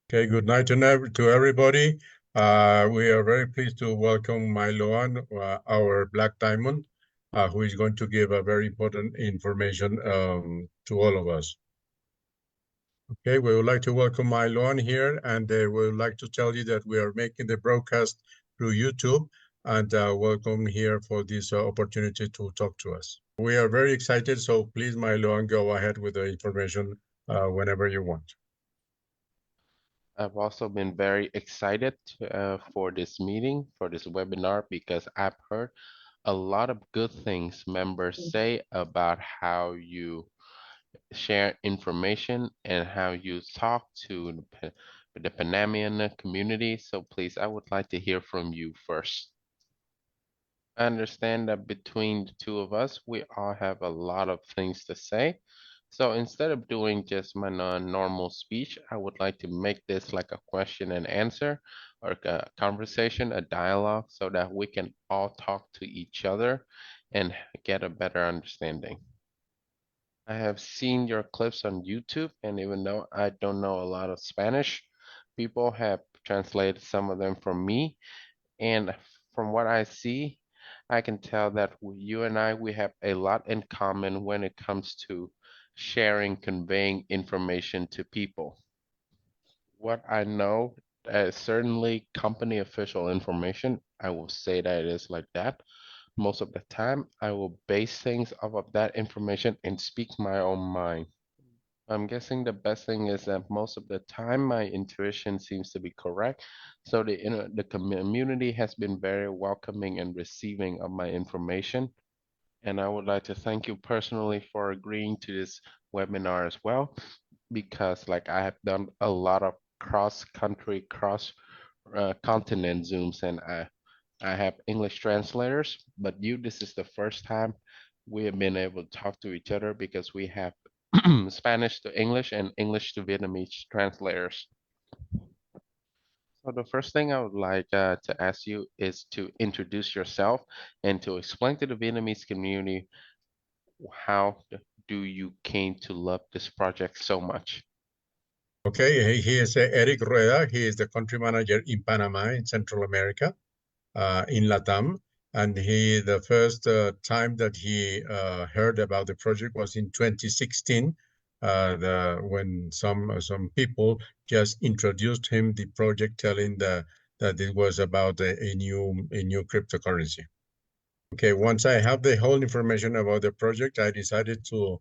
Okay, good night to everybody. We are very pleased to welcome Mai Loan, our Black Diamond, who is going to give a very important information to all of us. Okay, we would like to welcome Mai Loan here, and we would like to tell you that we are making the broadcast through YouTube, and welcome here for this opportunity to talk to us. We are very excited, so please, Mai Loan, go ahead with the information whenever you want. I've also been very excited for this meeting, for this webinar, because I've heard a lot of good things members say about how you share information and how you talk to the Panamanian community. So please, I would like to hear from you first. I understand that between the two of us, we all have a lot of things to say. So instead of doing just my normal speech, I would like to make this like a question and answer or a conversation, a dialogue, so that we can all talk to each other and get a better understanding. I have seen your clips on YouTube, and even though I don't know a lot of Spanish, people have translated some of them for me. And from what I see, I can tell that you and we have a lot in common when it comes to sharing, conveying information to people. What I know is certainly company official information. I will say that it is like that. Most of the time, I will base things off of that information and speak my own mind. I'm guessing the best thing is that most of the time my intuition seems to be correct. So the community has been very welcoming and receiving of my information. And I would like to thank you personally for agreeing to this webinar as well, because like I have done a lot of cross-country, cross-continent Zooms, and I have English translators, but this is the first time we have been able to talk to each other because we have Spanish to English and English to Vietnamese translators. So the first thing I would like to ask you is to introduce yourself and to explain to the Vietnamese community how do you came to love this project so much. Okay, he is Eric Rueda. He is the country manager in Panama, in Central America, in Latam. And the first time that he heard about the project was in 2016, when some people just introduced him the project, telling that it was about a new cryptocurrency. Okay, once I have the whole information about the project, I decided to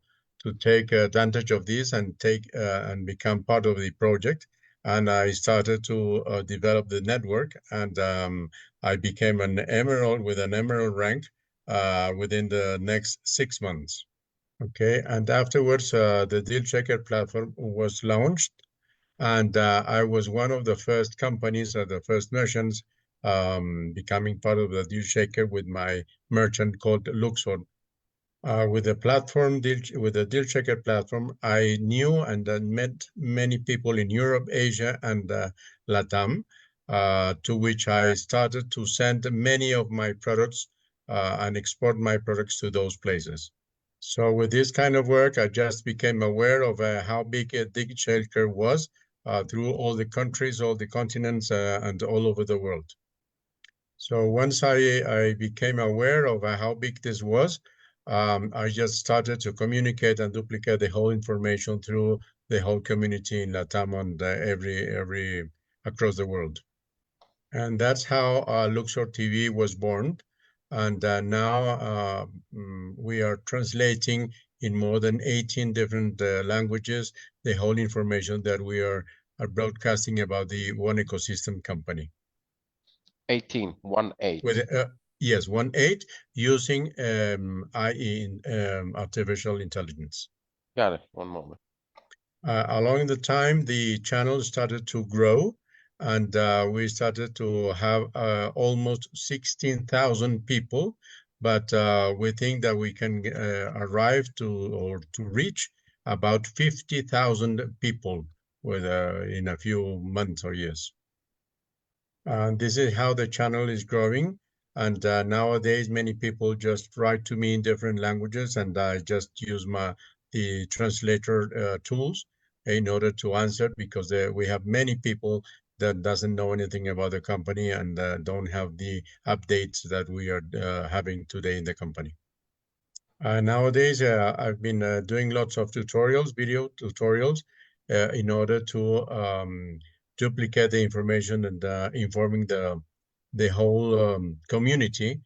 take advantage of this and and become part of the project. And I started to develop the network, and I became an emerald with an emerald rank within the next 6 months. Okay, and afterwards, the Deal Checker platform was launched, and I was one of the first companies, the first merchants, becoming part of the deal shaker with my merchant called Luxor. With the deal checker platform, I knew and met many people in Europe, Asia, and Latam, to which I started to send many of my products and export my products to those places. So with this kind of work, I just became aware of how big a dig shaker was through all the countries, all the continents, and all over the world. So once I became aware of how big this was, I just started to communicate and duplicate the whole information through the whole community in Latam and every across the world. And that's how Luxor TV was born. And now we are translating in more than 18 different languages the whole information that we are broadcasting about the One Ecosystem Company. 18, 1-8. With yes, 1-8, using IE, artificial intelligence. Got it. One moment. Along the time, the channel started to grow, and we started to have almost 16,000 people. But we think that we can arrive to reach about 50,000 people in a few months or years. And this is how the channel is growing. And nowadays, many people just write to me in different languages, and I just use the translator tools in order to answer, because we have many people that doesn't know anything about the company and don't have the updates that we are having today in the company. Nowadays, I've been doing lots of tutorials, video tutorials, in order to duplicate the information and informing the whole community,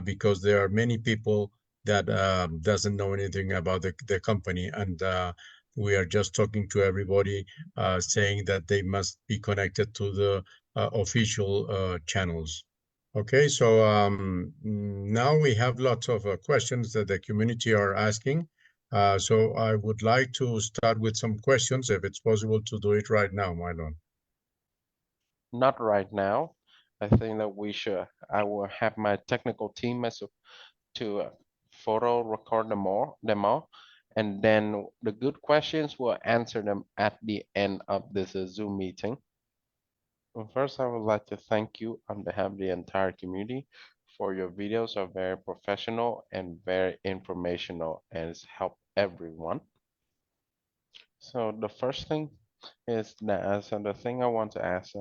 because there are many people that doesn't know anything about the company, and we are just talking to everybody, saying that they must be connected to the official channels. Okay, so now we have lots of questions that the community are asking. So I would like to start with some questions, if it's possible to do it right now, Mai Loan. Not right now. I think that I will have my technical team to photo record them all, and then the good questions will answer them at the end of this Zoom meeting. Well, first, I would like to thank you on behalf of the entire community for your videos are very professional and very informational and it's helped everyone. So the first thing is that, so the thing I want to ask,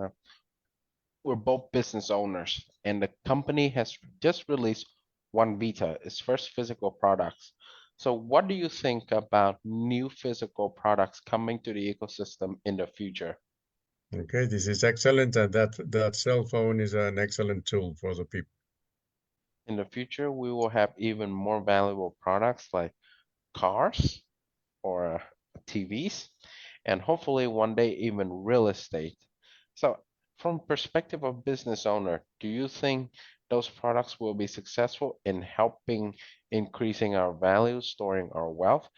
we're both business owners and the company has just released one beta, its first physical products. So what do you think about new physical products coming to the ecosystem in the future? Okay, this is excellent, and that cell phone is an excellent tool for the people. In the future, we will have even more valuable products like cars or TVs, and hopefully one day even real estate. So, from perspective of business owner, do you think those products will be successful in helping increasing our value, storing our wealth,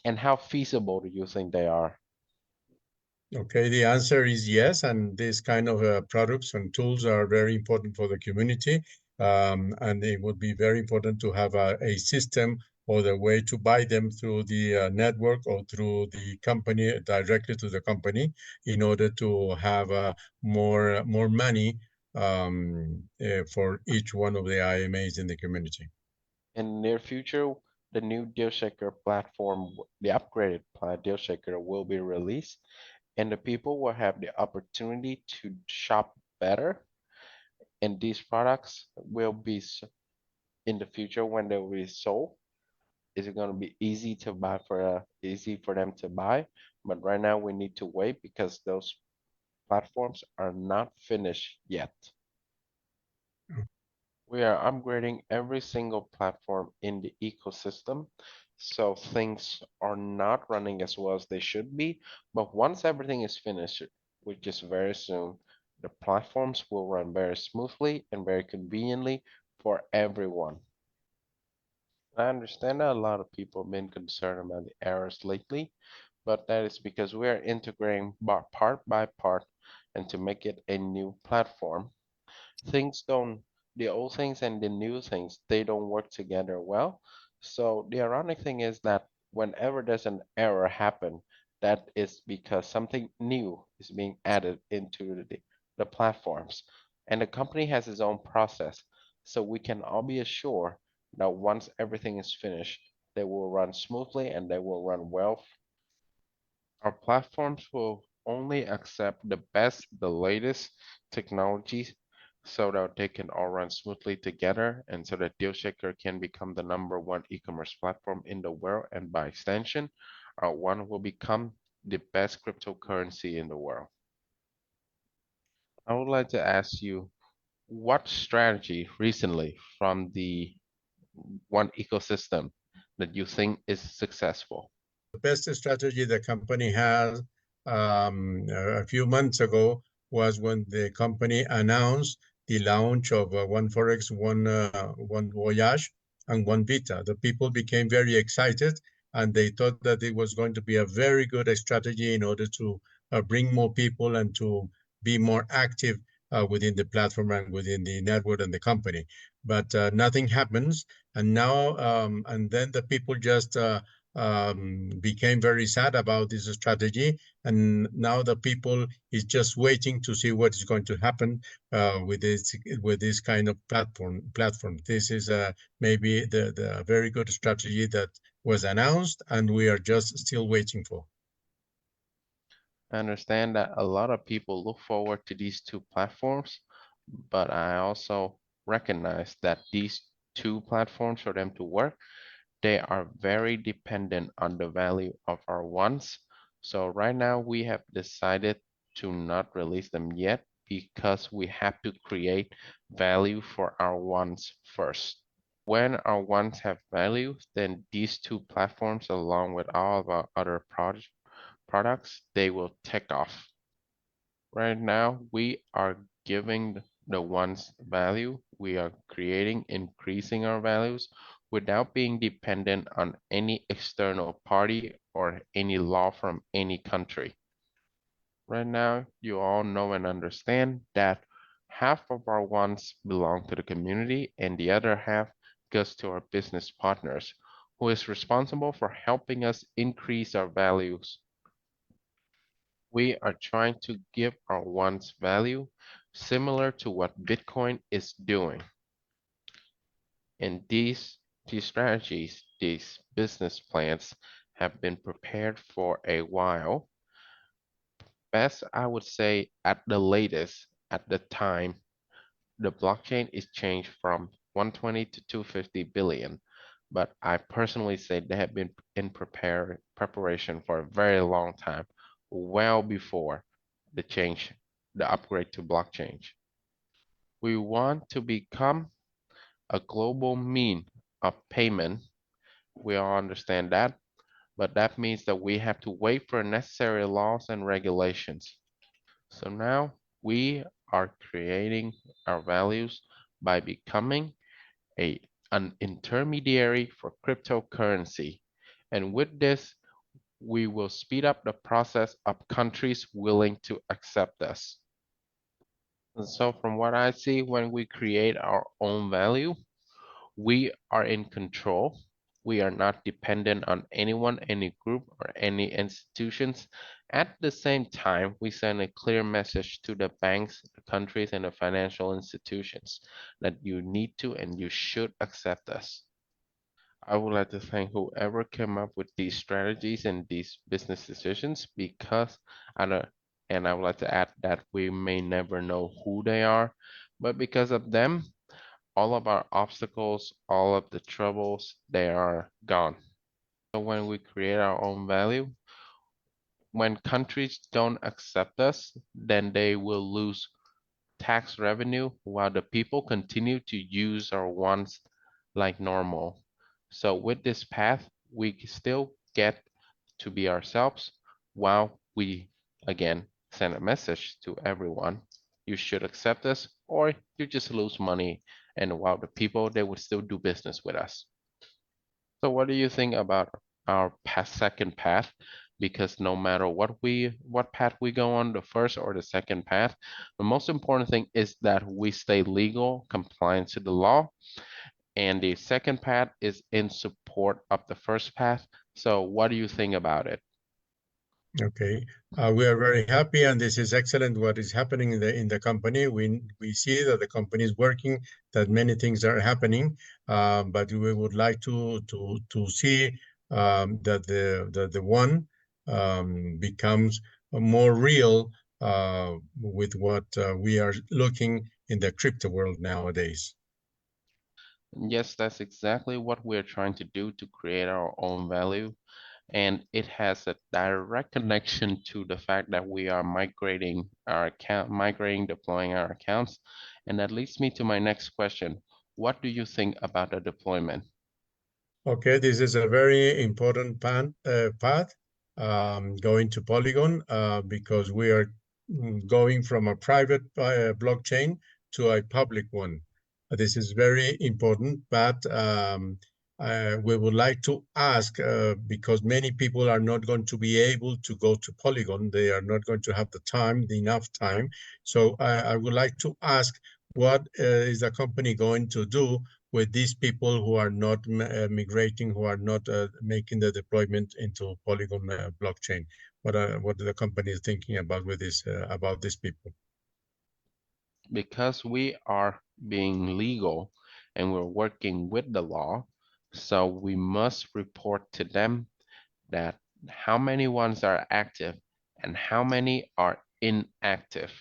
and how feasible do you think they are? Okay, the answer is yes, and these kind of products and tools are very important for the community, and it would be very important to have a system or the way to buy them through the network or through the company, directly to the company, in order to have more money for each one of the IMAs in the community. In the near future, the new DealShaker platform, the upgraded DealShaker will be released, and the people will have the opportunity to shop better. And these products will be in the future when they will be sold. Is it going to be easy for them to buy? But right now we need to wait because those platforms are not finished yet. We are upgrading every single platform in the ecosystem, so things are not running as well as they should be. But once everything is finished, which is very soon, the platforms will run very smoothly and very conveniently for everyone. I understand that a lot of people have been concerned about the errors lately, but that is because we are integrating part by part and to make it a new platform. Things don't, the old things and the new things, they don't work together well. So the ironic thing is that whenever there's an error happen, that is because something new is being added into the platforms. And the company has its own process. So we can all be assured that once everything is finished, they will run smoothly and they will run well. Our platforms will only accept the best, the latest technologies so that they can all run smoothly together and so that DealShaker can become the #1 e-commerce platform in the world and by extension, our one will become the best cryptocurrency in the world. I would like to ask you what strategy recently from the one ecosystem that you think is successful? The best strategy the company had a few months ago was when the company announced the launch of one Forex, one Voyage, and one Vita. The people became very excited, and they thought that it was going to be a very good strategy in order to bring more people and to be more active within the platform and within the network and the company. But nothing happens, and now and then the people just became very sad about this strategy, and now the people is just waiting to see what is going to happen with this kind of platform. This is maybe the very good strategy that was announced, and we are just still waiting for. I understand that a lot of people look forward to these two platforms, but I also recognize that these two platforms, for them to work, they are very dependent on the value of our ones. So right now we have decided to not release them yet because we have to create value for our ones first. When our ones have value, then these two platforms, along with all of our other products, they will take off. Right now, we are giving the ones value. We are creating, increasing our values without being dependent on any external party or any law from any country. Right now, you all know and understand that half of our ones belong to the community and the other half goes to our business partners, who is responsible for helping us increase our values. We are trying to give our ones value similar to what Bitcoin is doing. And these strategies, these business plans have been prepared for a while. Best, I would say at the latest, at the time, the blockchain is changed from 120 to 250 billion. But I personally say they have been in preparation for a very long time, well before the change, the upgrade to blockchain. We want to become a global mean of payment. We all understand that, but that means that we have to wait for necessary laws and regulations. So now we are creating our values by becoming an intermediary for cryptocurrency. And with this, we will speed up the process of countries willing to accept us. And so from what I see, when we create our own value, we are in control. We are not dependent on anyone, any group, or any institutions. At the same time, we send a clear message to the banks, the countries, and the financial institutions that you need to and you should accept us. I would like to thank whoever came up with these strategies and these business decisions because I don't, and I would like to add that we may never know who they are, but because of them, all of our obstacles, all of the troubles, they are gone. So when we create our own value, when countries don't accept us, then they will lose tax revenue while the people continue to use our wants like normal. So with this path, we still get to be ourselves while we again send a message to everyone. You should accept us or you just lose money and while the people they would still do business with us. So what do you think about our second path? Because no matter what path we go on, the first or the second path, the most important thing is that we stay legal, compliant to the law, and the second path is in support of the first path. So what do you think about it? Okay, we are very happy, and this is excellent. What is happening in the company? We see that the company is working, that many things are happening, but we would like to see that the one becomes more real with what we are looking in the crypto world nowadays. Yes, that's exactly what we're trying to do to create our own value. And it has a direct connection to the fact that we are migrating our account, deploying our accounts. And that leads me to my next question. What do you think about the deployment? Okay, this is a very important path going to Polygon because we are going from a private blockchain to a public one. This is very important, but we would like to ask because many people are not going to be able to go to Polygon. They are not going to have the time, the enough time. So I would like to ask what is the company going to do with these people who are not migrating, who are not making the deployment into Polygon blockchain? What the company is thinking about with this about these people? Because we are being legal and we're working with the law, so we must report to them that how many ones are active and how many are inactive.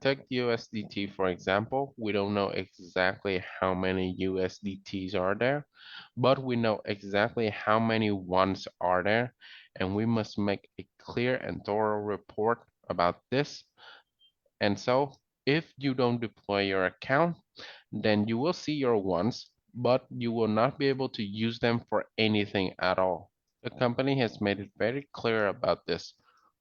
Take USDT for example. We don't know exactly how many USDTs are there, but we know exactly how many ones are there, and we must make a clear and thorough report about this. And so if you don't deploy your account, then you will see your ones, but you will not be able to use them for anything at all. The company has made it very clear about this.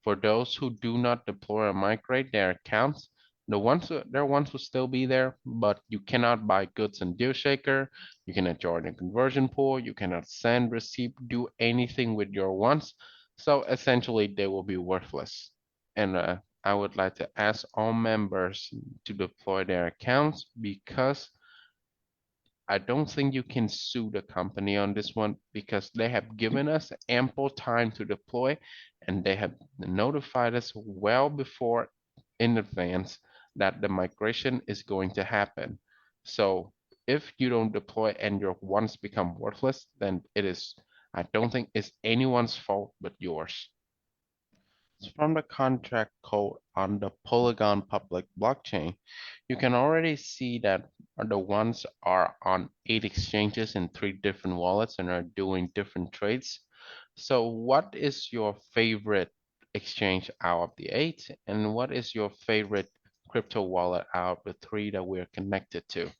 For those who do not deploy or migrate their accounts, their ones will still be there, but you cannot buy goods in DealShaker, you cannot join a conversion pool, you cannot send, receive, do anything with your ones. So essentially they will be worthless. And I would like to ask all members to deploy their accounts because I don't think you can sue the company on this one because they have given us ample time to deploy and they have notified us well before in advance that the migration is going to happen. So if you don't deploy and your ones become worthless, then I don't think it's anyone's fault but yours. From the contract code on the Polygon public blockchain, you can already see that the ones are on 8 exchanges in 3 different wallets and are doing different trades. So what is your favorite exchange out of the 8? And what is your favorite crypto wallet out of the 3 that we're connected to?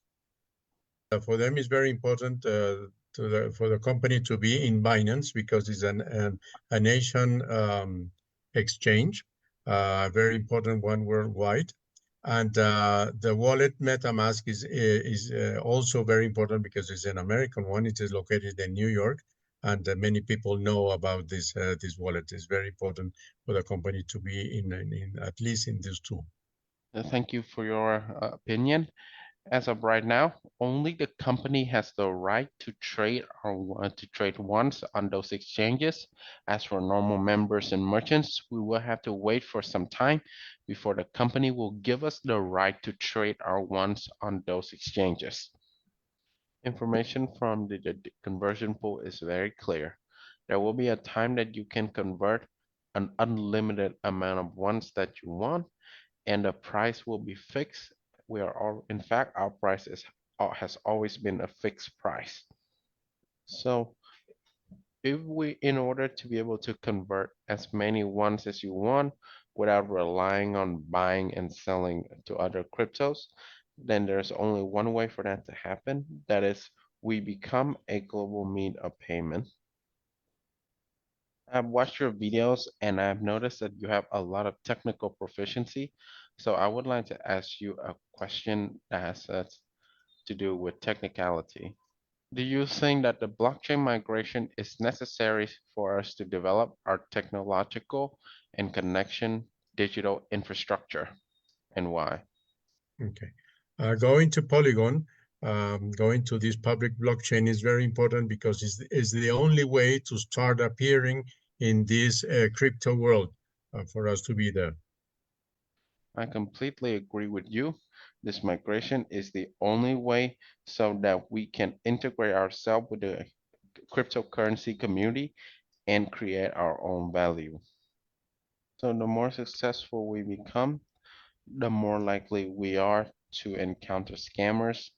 For them, it's very important for the company to be in Binance because it's a nation exchange, a very important one worldwide. And the wallet MetaMask is also very important because it's an American one. It is located in New York, and many people know about this wallet. It's very important for the company to be in at least in these two. Thank you for your opinion. As of right now, only the company has the right to trade or to trade once on those exchanges. As for normal members and merchants, we will have to wait for some time before the company will give us the right to trade our ones on those exchanges. Information from the conversion pool is very clear. There will be a time that you can convert an unlimited amount of ones that you want and the price will be fixed. In fact, our price has always been a fixed price. So in order to be able to convert as many ones as you want without relying on buying and selling to other cryptos, then there's only one way for that to happen. That is, we become a global means of payment. I've watched your videos and I've noticed that you have a lot of technical proficiency. So I would like to ask you a question that has to do with technicality. Do you think that the blockchain migration is necessary for us to develop our technological and connection digital infrastructure, and why? Okay. Going to Polygon, going to this public blockchain is very important because it's the only way to start appearing in this crypto world for us to be there. I completely agree with you. This migration is the only way so that we can integrate ourselves with the cryptocurrency community and create our own value. So the more successful we become, the more likely we are to encounter scammers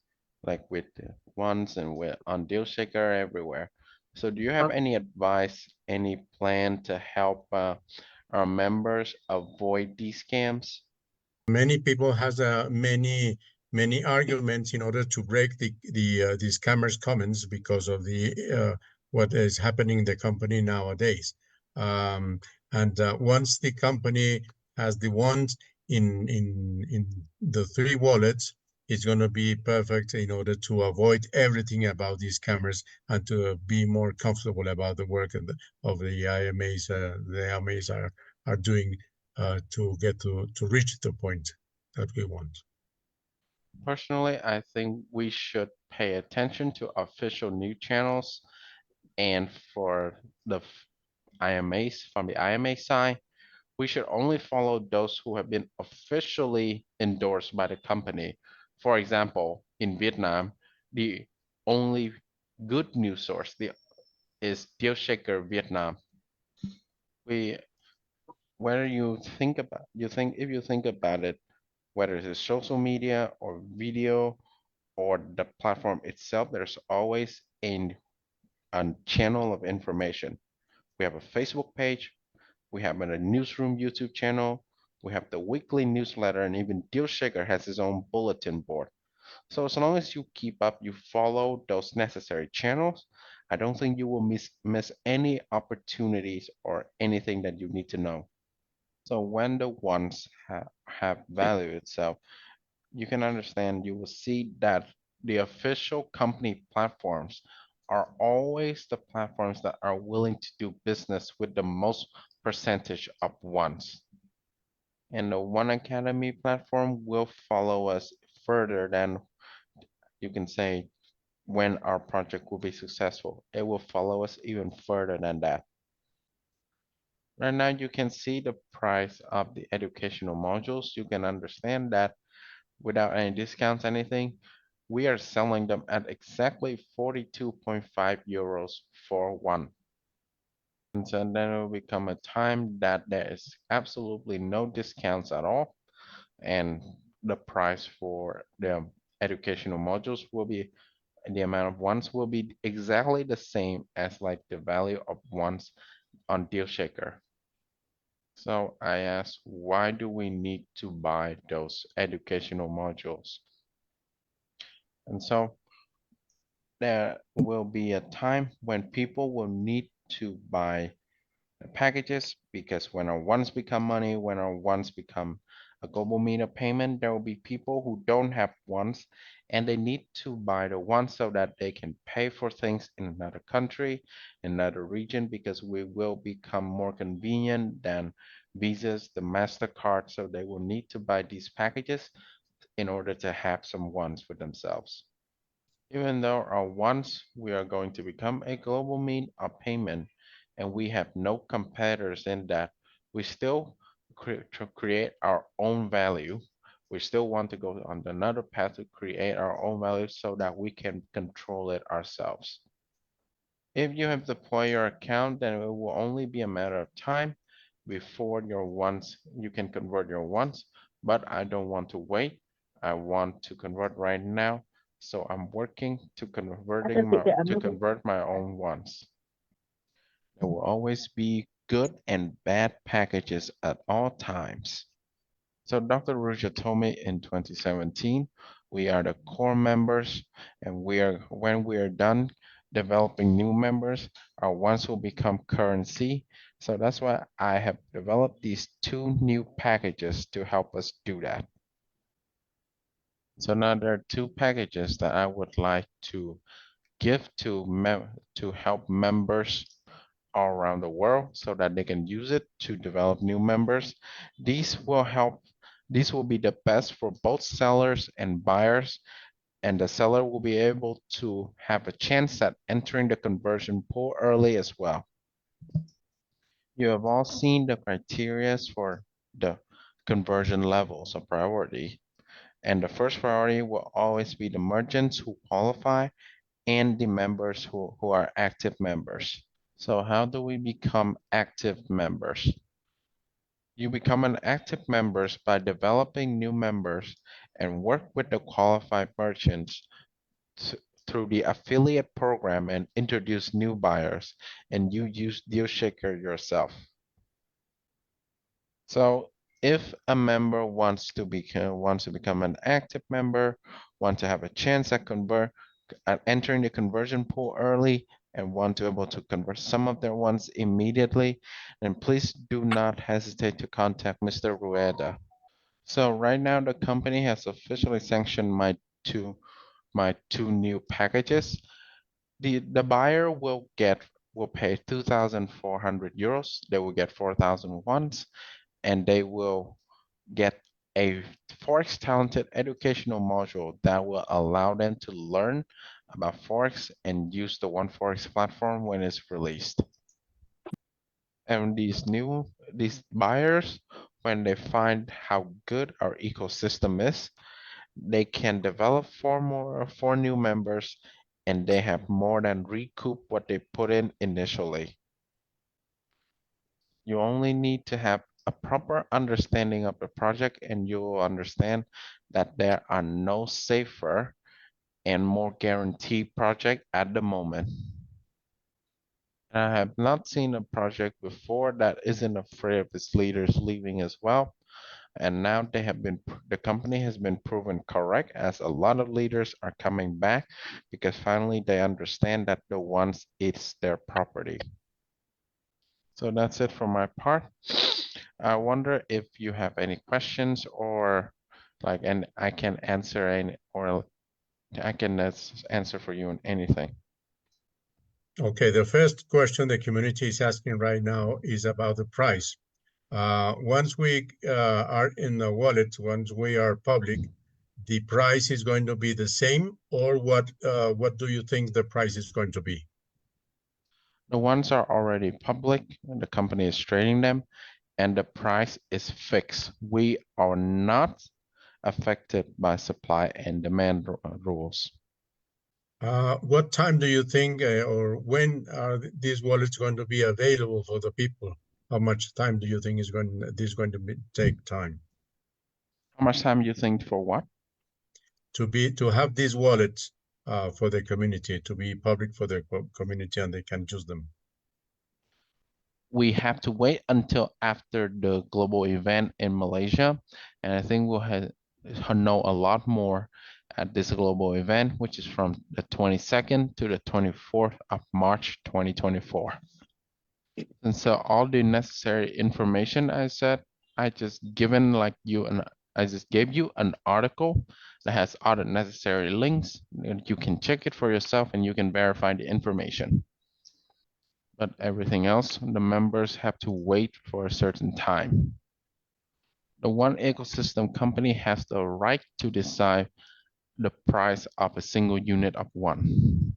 like with the ones and with on DealShaker everywhere. So do you have any advice, any plan to help our members avoid these scams? Many people has many arguments in order to break the scammers comments because of the what is happening in the company nowadays. And once the company has the ones in the 3 wallets, it's going to be perfect in order to avoid everything about these scammers and to be more comfortable about the work of the IMAs. The IMAs are doing to get to reach the point that we want. Personally, I think we should pay attention to official news channels and for the IMAs from the IMA side, we should only follow those who have been officially endorsed by the company. For example, in Vietnam, the only good news source is DealShaker Vietnam. We whether if you think about it, whether it's social media or video or the platform itself, there's always a channel of information. We have a Facebook page, we have a newsroom YouTube channel, we have the weekly newsletter, and even Dealshaker has his own bulletin board. So as long as you keep up, you follow those necessary channels, I don't think you will miss any opportunities or anything that you need to know. So when the ones have value itself, you can understand, you will see that the official company platforms are always the platforms that are willing to do business with the most percentage of ones. And the One Academy platform will follow us further than, you can say, when our project will be successful. It will follow us even further than that. Right now, you can see the price of the educational modules. You can understand that without any discounts, anything, we are selling them at exactly 42.5 euros for one. And so then it will become a time that there is absolutely no discounts at all. And the price for the educational modules will be, the amount of ones will be exactly the same as like the value of ones on Dealshaker. So I asked, why do we need to buy those educational modules? And so there will be a time when people will need to buy packages, because when our ones become money, when our ones become a global meter payment, there will be people who don't have ones and they need to buy the ones so that they can pay for things in another country, in another region, because we will become more convenient than Visas, the MasterCard. So they will need to buy these packages in order to have some ones for themselves. Even though our once we are going to become a global mean of payment and we have no competitors in that, we still create our own value. We still want to go on another path to create our own value so that we can control it ourselves. If you have deployed your account, then it will only be a matter of time before your once you can convert your once, but I don't want to wait. I want to convert right now. So I'm working to convert my own ones. There will always be good and bad packages at all times. So Dr. Ruja told me in 2017, we are the core members, and when we are done developing new members, our ones will become currency. So that's why I have developed these two new packages to help us do that. So now there are two packages that I would like to give to help members all around the world so that they can use it to develop new members. These will help, these will be the best for both sellers and buyers, and the seller will be able to have a chance at entering the conversion pool early as well. You have all seen the criteria for the conversion levels of priority, and the first priority will always be the merchants who qualify and the members who are active members. So how do we become active members? You become an active members by developing new members and work with the qualified merchants through the affiliate program and introduce new buyers, and you use Dealshaker yourself. So if a member wants to become an active member, want to have a chance at entering the conversion pool early, and want to be able to convert some of their ones immediately, then please do not hesitate to contact Mr. Rueda. So right now the company has officially sanctioned my two new packages. The buyer will pay 2,400 euros. They will get 4,000 ones, and they will get a Forex talented educational module that will allow them to learn about Forex and use the One Forex platform when it's released. And these buyers, when they find how good our ecosystem is, they can develop four new members, and they have more than recoup what they put in initially. You only need to have a proper understanding of the project, and you will understand that there are no safer and more guaranteed project at the moment. I have not seen a project before that isn't afraid of its leaders leaving as well. And now the company has been proven correct, as a lot of leaders are coming back because finally they understand that the ones it's their property. So that's it for my part. I wonder if you have any questions, or and I can answer any, or I can answer for you on anything. Okay, the first question the community is asking right now is about the price. Once we are in the wallet, once we are public, the price is going to be the same, or what do you think the price is going to be? The ones are already public, and the company is trading them, and the price is fixed. We are not affected by supply and demand rules. What time do you think, or when are these wallets going to be available for the people? How much time do you think this is going to take time How much time you think for what? to have these wallets for the community to be public for the community and they can use them? We have to wait until after the global event in Malaysia, and I think we'll know a lot more at this global event, which is from the 22nd to the 24th of March 2024. And so all the necessary information I said, I just gave you an article that has all the necessary links, and you can check it for yourself and you can verify the information. But everything else, the members have to wait for a certain time. The one ecosystem company has the right to decide the price of a single unit of one.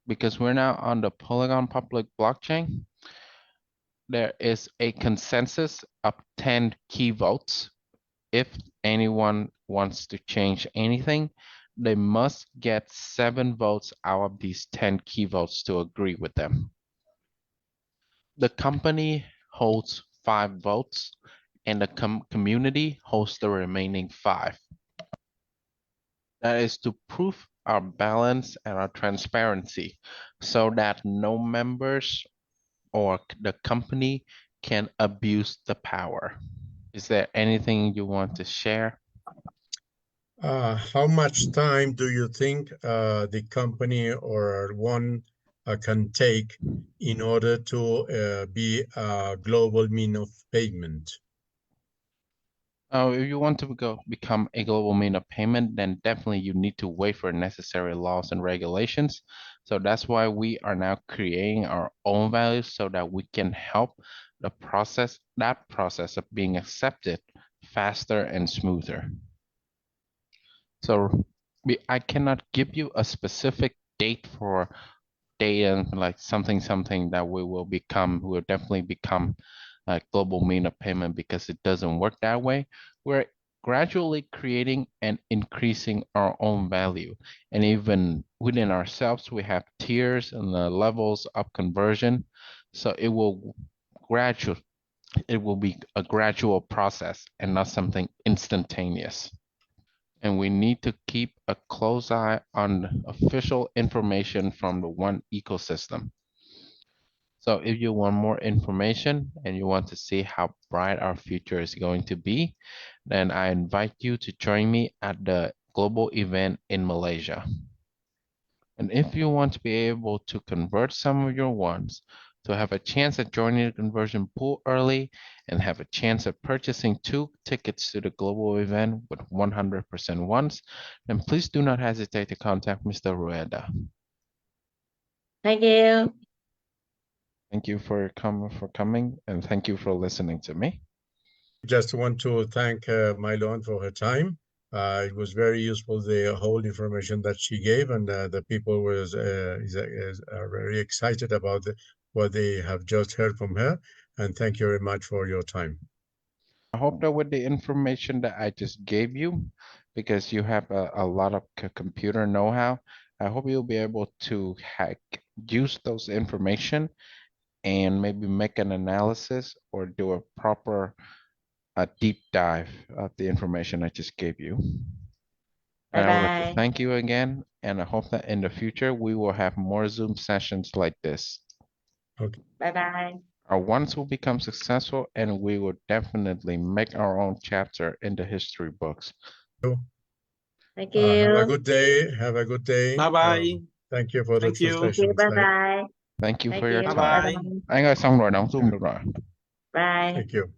Because we're now on the Polygon public blockchain, there is a consensus of 10 key votes. If anyone wants to change anything, they must get 7 votes out of these 10 key votes to agree with them. The company holds 5 votes, and the community holds the remaining 5. That is to prove our balance and our transparency, so that no members or the company can abuse the power. Is there anything you want to share? How much time do you think the company or one can take in order to be a global mean of payment? If you want to become a global mean of payment, then definitely you need to wait for necessary laws and regulations. So that's why we are now creating our own values so that we can help that process of being accepted faster and smoother. So I cannot give you a specific date for data, like something that will definitely become a global mean of payment, because it doesn't work that way. We're gradually creating and increasing our own value, and even within ourselves we have tiers and the levels of conversion. So it will be a gradual process and not something instantaneous. And we need to keep a close eye on official information from the one ecosystem. So if you want more information and you want to see how bright our future is going to be, then I invite you to join me at the global event in Malaysia. And if you want to be able to convert some of your ones, to have a chance at joining the conversion pool early and have a chance at purchasing 2 tickets to the global event with 100% ones, then please do not hesitate to contact Mr. Rueda. Thank you. Thank you for coming, and thank you for listening to me. Just want to thank Mai Loan for her time. It was very useful, the whole information that she gave, and the people are very excited about what they have just heard from her. And thank you very much for your time. I hope that with the information that I just gave you, because you have a lot of computer know-how, I hope you'll be able to use those information and maybe make an analysis or do a proper deep dive of the information I just gave you. Bye And I would like to bye. thank you again, and I hope that in the future we will have more Zoom sessions like this. Bye bye. Our ones will become successful, and we will definitely make our own chapter in the history books. Thank Have a you. good day. Have a good day. Bye bye. Thank you for the Thank you. Thank you. translations. Bye bye. Thank you Thank for your you. Bye Bye time. bye. bye. Anh ơi, xong rồi, đóng Zoom được rồi. Bye. Thank you.